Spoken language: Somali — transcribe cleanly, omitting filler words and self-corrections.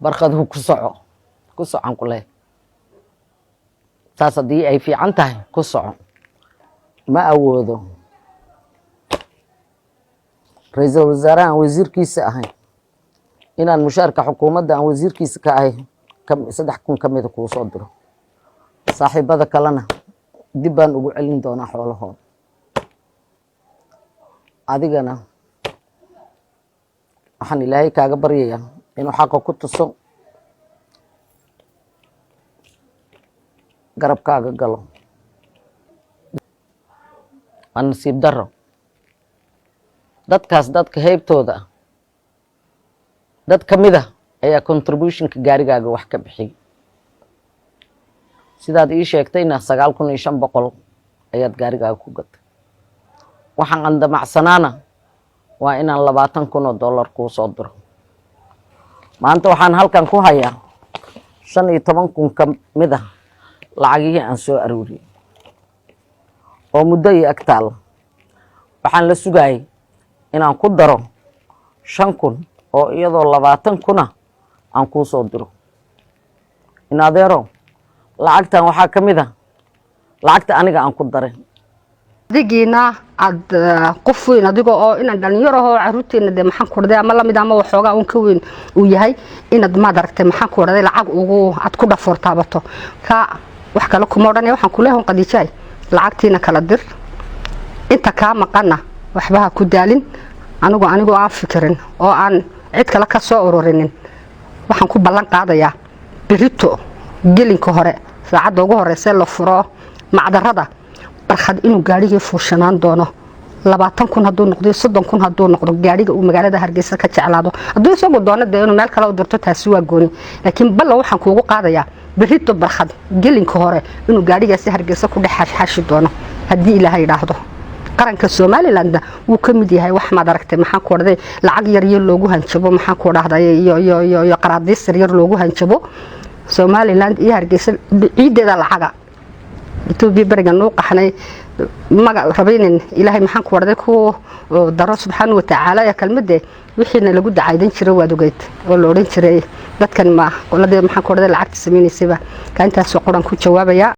barqadhu ku socon ku leh taas haddii ay fiican tahay ku socon ma awoodo ra'iisul wasaaraha aan wasiirkiisa ahay inaan mushaarka xukuumadda aan wasiirkiisa ka ahay 3,000 ka mid ku soo diro saaxiibada kalena dib baan ugu celin doonaa xoolahooda adigana waxaan ilaahay kaaga baryayaa inuu xaqo ku tuso garabkaaga galo aan nasiib daro dadkaas dadka heybtooda dad kamida ayaa contributionka gaarigaaga wax ka bixiyay sidaad ii sheegtayna 9,500 ayaad gaarigaaga ku gatay waxaan andamacsanaana waa inaan $20,000 kuu soo diro maanta waxaan halkan ku hayaa 15,000 ka mid ah lacagihii aan soo aruuriyay oo muddo iyo agtaal waxaan la sugayay inaan ku daro 5,000 oo iyadoo 20,000 aan kuu soo diro in adeero lacagtan waxaa ka mid ah lacagta aniga aan ku daray digiina ad qof weyn adiga oo inaan dhalinyaro oo caruurteena de maxaan ku dhaday ama la mid ama waxoogaa uun ka weyn uu yahay inaad ma aragtay maxaan ku dhaday lacag ugu ad ku dhafortaabato ka wax kale kuma odhanay waxaan ku leeyahay qadiijay lacagtiina kala dir inta ka maqana waxba ku daalin anigu aan fikirin oo aan cid kale ka soo ururinin waxaan ku ballan qaadayaa birito gelinka hore saacada ugu horeysa la furo macdarada barxad inuu gaariga fuushanaan doono 20,000 haduu noqdo 30,000 haduu noqdo gaariga uu magaalada Hargeysa ka jeclaado haduu isagu doono inuu meel kale u dirto taasi waa gooni laakiin balla waxaan kuugu qaadayaa birito barxad gelinka hore inuu gaarigaasi Hargeysa ku dhaxashi doono hadii Ilaahay yiraahdo qaranka Soomaaliland uu ka mid yahay wax ma aragtay maxaan ku orday lacag yar yar loogu hanjabo maxaan ku dhahday iyo qaraadiis yar loogu hanjabo Soomaaliland iyo Hargeysa ciideeda lacaga Itoobiya bariga noo qaxnay maga rabaynin Ilaahay maxaan ku orday ku daro subhanahu wa ta'ala ya kalmade wixina lagu dacaydan jiray waad ogeyd oo la oran jiray dadkan ma qoladii maxaan ku orday lacagta sameeynaysa ka intaas oo qoran ku jawaabaya